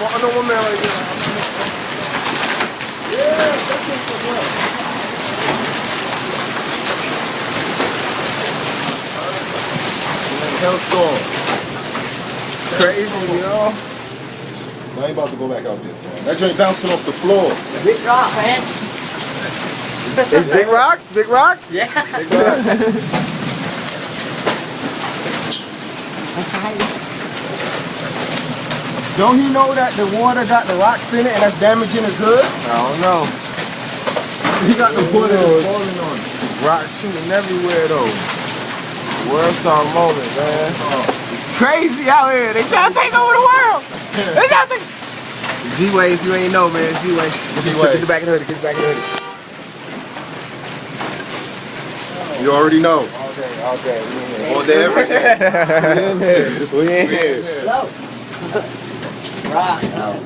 Ano mo meron yun? Yeah, that's it for well. Hell store. Crazy, yo. I ain't about to go back out there. That joint bouncing off the floor. Big rock, man. It's big rocks? Big rocks? Yeah. Big rocks. Don't he know that the water got the rocks in it and that's damaging his hood? I don't know. He got the water falling on it. It's rock shooting everywhere though. World star moment, man. It's crazy out here. They trying to take over the world. They trying to take. G-Way, if you ain't know, man. G-Way. Get the back of the hoodie. Get the back of the hoodie. You already know. Okay. All day, every day. We in here. Hello. Rock. Oh.